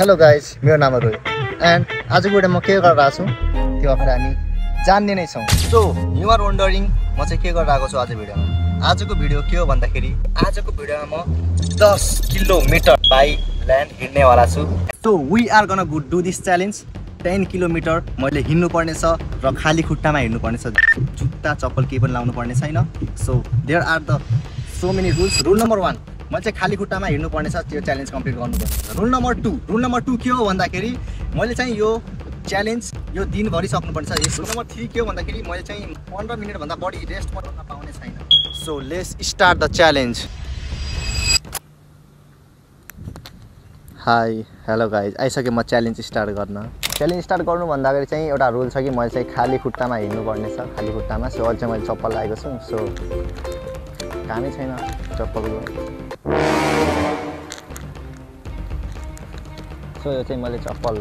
Hello guys, मेरो नाम Rohit and आजको भिडियोमा के गरिरहेको छु त्यो अब हामी जान्ने नै छौँ। सो यु आर वन्डरिङ म चाहिँ के गरिरहेको छु आज भिडियोमा। आजको भिडियो के हो भन्दाखेरि आजको भिडियोमा म 10 किलोमिटर बाई ल्यान्ड हिँड्नेवाला छु। So we are gonna do this challenge. 10 kilometre मैले हिँड्नु पर्नेछ र खाली खुट्टामा हिँड्नु पर्नेछ, जुत्ता चप्पल केही पनि लाउनु पर्ने छैन। So there are the so many rules. Rule number 1 म चाहिँ खाली खुट्टामा हिँड्नु पर्नेछ, त्यो च्यालेन्ज कम्प्लिट गर्नुपर्छ। रुल नम्बर 2 के हो भन्दाखेरि मैले चाहिँ यो च्यालेन्ज यो दिनभरि सक्नुपर्छ। रुल नम्बर 3 के हो भन्दाखेरि मैले चाहिँ 15 मिनटभन्दा बढी रेस्ट गर्न पाउने छैन। So let's start the challenge. Hi hello guys, आइसकेँ म च्यालेन्ज स्टार्ट गर्न। च्यालेन्ज स्टार्ट गर्नु भन्दाखेरि चाहिँ एउटा रुल छ कि मैले चाहिँ खाली खुट्टामा हिँड्नु पर्नेछ, खाली खुट्टामा। सो अहिले चाहिँ मैले चप्पल लगाएको छु, सो कामै छैन चप्पलको। सो यो चाहिँ मैले चप्पल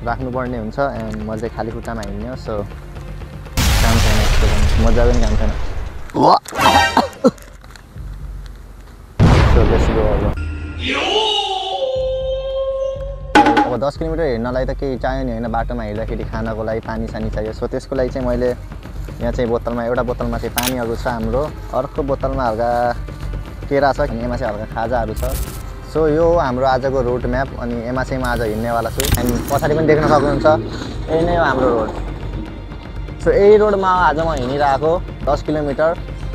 राख्नुपर्ने हुन्छ एन्ड मैले चाहिँ खाली खुट्टामा हिँड्ने हो। सो काम छैन, यस्तो मजाको पनि काम छैन। So let's go. अब 10 किलोमिटर हिँड्नलाई त केही चाहियो नि होइन, बाटोमा हिँड्दाखेरि खानको लागि पानी सानी चाहियो। सो त्यसको लागि चाहिँ मैले यहाँ चाहिँ बोतलमा एउटा बोतलमा चाहिँ पानीहरू छ हाम्रो, अर्को बोतलमा हल्का केरा छ अनि यसमा चाहिँ हल्का खाजाहरू छ। सो यो हाम्रो आजको रोड म्याप अनि यसमा चाहिँ म आज हिँड्नेवाला छु। अनि पछाडि पनि देख्न सक्नुहुन्छ यही नै हो हाम्रो रोड। सो यही रोडमा आज म हिँडिरहेको 10 किलोमिटर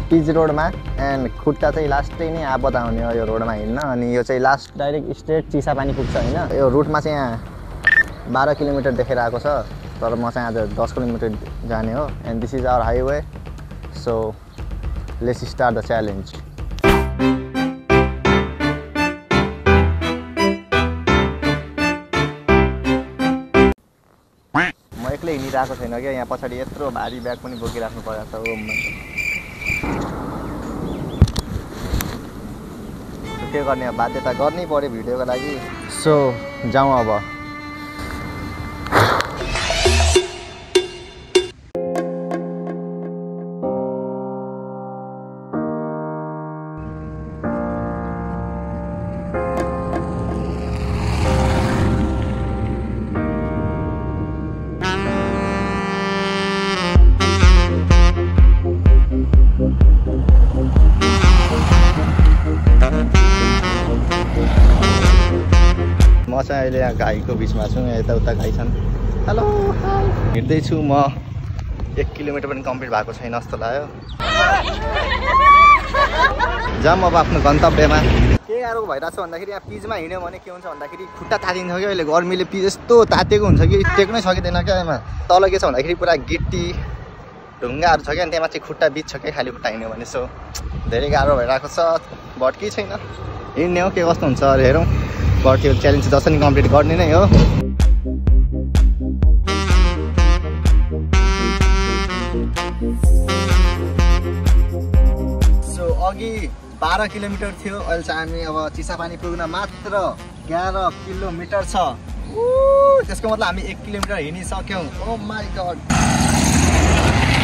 पिच रोडमा एन्ड खुट्टा चाहिँ लास्टै नै आपद आउने हो यो रोडमा हिँड्न। अनि यो चाहिँ लास्ट डाइरेक्ट स्ट्रेट चिसापानी पुग्छ होइन। यो रुटमा चाहिँ यहाँ 12 किलोमिटर देखेर आएको छ, तर म चाहिँ आज 10 किलोमिटर जाने हो and this is our highway. So let's start the challenge. म एक्लै हिँडिरहेको छैन क्या, यहाँ पछाडि यत्रो भारी ब्याग पनि बोकिराख्नु परेको छ। के गर्ने, बाध्यता गर्नै पर्यो भिडियोको लागि। सो जाउँ अब। म चाहिँ अहिले यहाँ गाईको बिचमा छु, यताउता गाई छन्। हेलो हिँड्दैछु म। 1 किलोमिटर पनि कम्प्लिट भएको छैन जस्तो लाग्यो। जाऊँ अब आफ्नो गन्तव्यमा। के गाह्रो भइरहेको छ भन्दाखेरि यहाँ पिचमा हिँड्यो भने के हुन्छ भन्दाखेरि खुट्टा तातिन्छ क्या। अहिले गर्मीले पिच यस्तो तातेको हुन्छ कि टेक्नै सकिँदैन क्या। यसमा तल के छ भन्दाखेरि पुरा गिट्टी ढुङ्गाहरू छ क्या, अनि त्यहाँ चाहिँ खुट्टा बिच छ क्या खाली खुट्टा हिँड्यो भने। सो धेरै गाह्रो भइरहेको छ, बट केही छैन, हिँड्ने हो, के कस्तो हुन्छ अरे हेरौँ। बट त्यो च्यालेन्ज जसरी कम्प्लिट गर्ने नै हो। सो अघि 12 किलोमिटर थियो, अहिले चाहिँ हामी अब चिसापानी पुग्न मात्र 11 किलोमिटर छ। त्यसको मतलब हामी 1 किलोमिटर हिँडिसक्यौँ। ओ माई गड,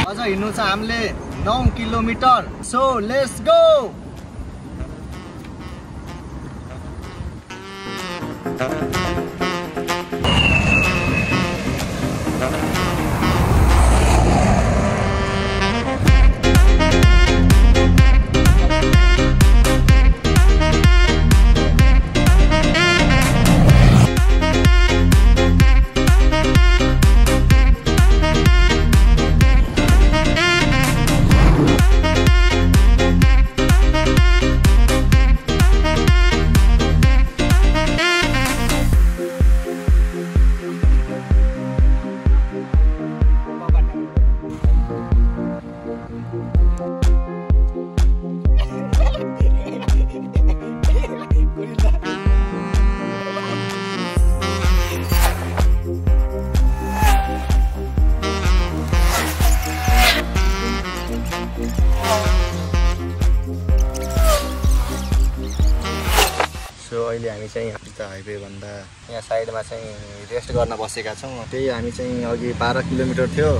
अझ हिँड्नु छ हामीले 9 किलोमिटर। So let's go. अहिले हामी चाहिँ यहाँ हाइवे भन्दा यहाँ साइडमा चाहिँ रेस्ट गर्न बसेका छौँ। त्यही हामी चाहिँ अघि 12 किलोमिटर थियो,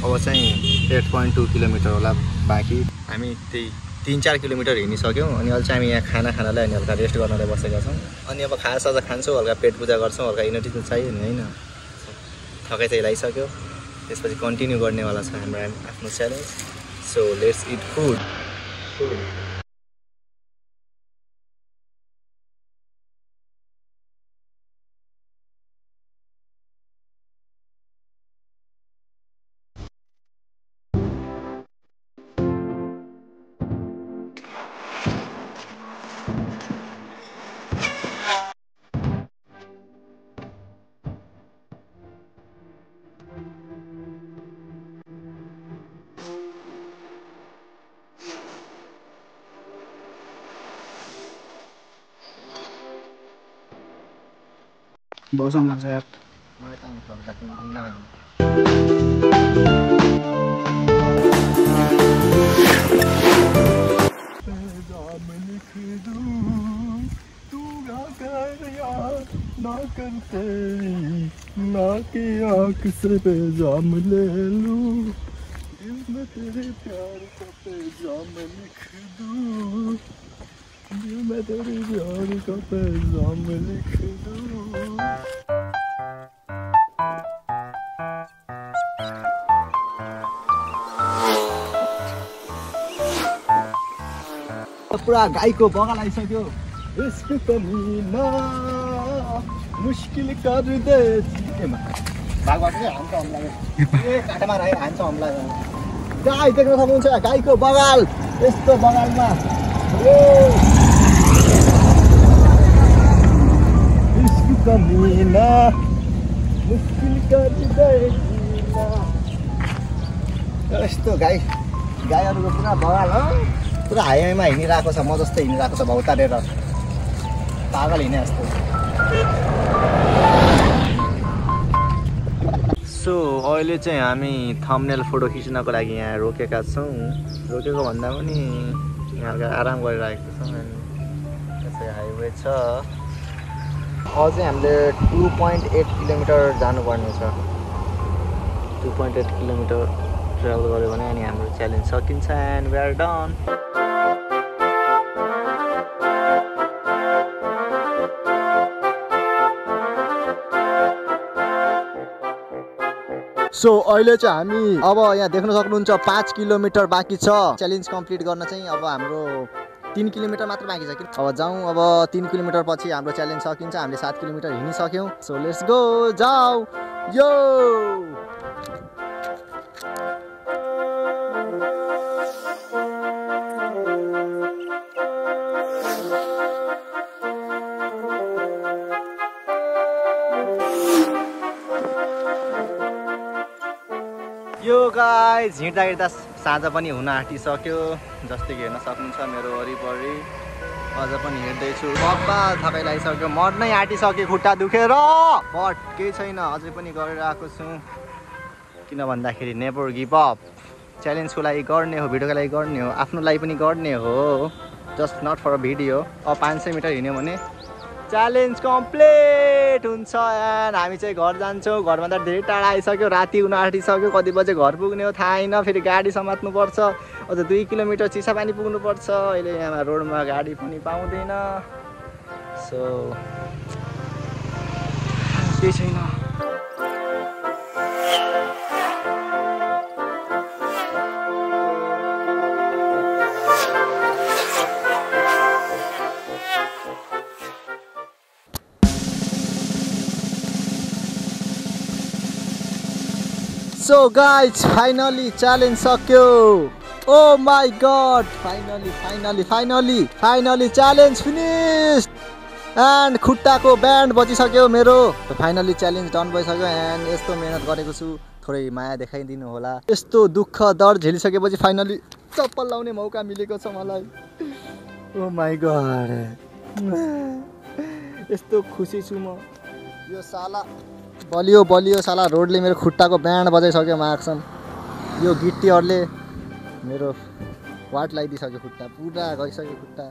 अब चाहिँ 8.2 किलोमिटर होला बाँकी। हामी त्यही 3-4 किलोमिटर हिँडिसक्यौँ अनि अहिले चाहिँ हामी यहाँ खानालाई अनि हल्का रेस्ट गर्नलाई बसेका छौँ अनि अब खाजासाजा खान्छौँ हल्का पेट पूजा गर्छौँ हल्का इनर्जी त चाहियो नि होइन थकाइ चाहिँ लगाइसक्यो त्यसपछि कन्टिन्यू गर्नेवाला छ हाम्रो आफ्नो challenge so let's it food Bosan lah saya. पुरा गाईको बगाल आइसक्यो यसको कमीमा मुस्किल गर्दै भागबाट चाहिँ हान्छ हमलाई काटामा रहे हान्छ हमलाई गाई देख्न सक्नुहुन्छ गाईको बगाल यस्तो बगालमा यसको कमीमा मुस्किल गर्दै यस्तो गाईहरूको पुरा बगाल हो पुरा हाइवेमा हिँडिरहेको छ म जस्तै हिँडिरहेको छ भौतारेर पागल हिँडे जस्तो सो अहिले चाहिँ हामी थम्बनेल फोटो खिच्नको लागि यहाँ रोकेका छौँ रोकेको भन्दा पनि यहाँ आराम गरिरहेको छौँ त्यसै हाइवे छ अझै हामीले 2.8 किलोमिटर जानुपर्ने छ 2.8 किलोमिटर ट्राभल गऱ्यो भने अनि हाम्रो च्यालेन्ज सकिन्छ and we are done so अहिले चाहिँ हामी अब यहाँ देख्न सक्नुहुन्छ 5 किलोमिटर बाँकी छ च्यालेन्ज कम्प्लिट गर्न चाहिँ अब हाम्रो 3 किलोमिटर मात्र बाँकी छ कि अब जाउँ अब 3 किलोमिटर पछि हाम्रो च्यालेन्ज सकिन्छ हामीले 7 किलोमिटर हिँडिसक्यौँ सो लेट्स गो जाऊ यो यो गाइस हिँड्दा साँझ पनि हुन आँटिसक्यो जस्तै कि हेर्न सक्नुहुन्छ मेरो वरिपरि अझ पनि हिँड्दैछु बब्बा थकाइ लागिसक्यो मर्नै आँटिसक्यो खुट्टा दुखेर बट केही छैन अझै पनि गरिरहेको छु किन भन्दाखेरि नेभर गिभ अप च्यालेन्जको लागि गर्ने हो भिडियोको लागि गर्ने हो आफ्नो लागि पनि गर्ने हो just not for a video अब 500 मिटर हिँड्यो भने च्यालेन्ज कम्प्लिट हुन्छ एन्ड हामी चाहिँ घर जान्छौँ घरमा त धेरै टाढा आइसक्यो राति हुन आँटिसक्यो कति बजे घर पुग्ने हो थाहा छैन फेरि गाडी समात्नुपर्छ अझ 2 किलोमिटर चिसापानी पुग्नुपर्छ अहिले यहाँ रोडमा गाडी पनि पाउँदैन सो केही छैन So guys, finally challenge सक्यो Oh my god, finally challenge finished and खुट्टाको ब्यान्ड बजिसक्यो मेरो फाइनली च्यालेन्ज डन भइसक्यो एन्ड यस्तो मेहनत गरेको छु थोरै माया देखाइदिनु होला यस्तो दुःख दर्द झेलिसकेपछि फाइनली चप्पल लाउने मौका मिलेको छ मलाई ओ माई गॉड यस्तो खुसी छु म यो साला बलियो साला रोडले मेरो खुट्टाको ब्यान्ड बजाइसक्यो मार्क्सन यो गिट्टीहरूले मेरो वाट लगाइदिइसक्यो खुट्टा पुरा गइसक्यो खुट्टा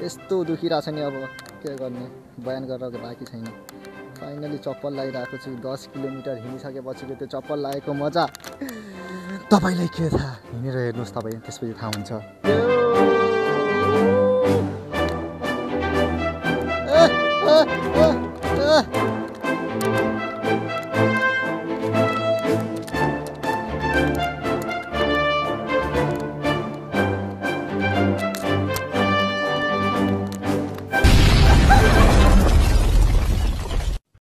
यस्तो दुखिरहेको छ नि अब के गर्ने बयान गरेर बाँकी छैन फाइनली चप्पल लगाइरहेको छु 10 किलोमिटर हिँडिसकेपछिको त्यो चप्पल लगाएको मजा तपाईँलाई के थाहा हिँडेर हेर्नुहोस् तपाईँ त्यसपछि थाहा हुन्छ Ooh.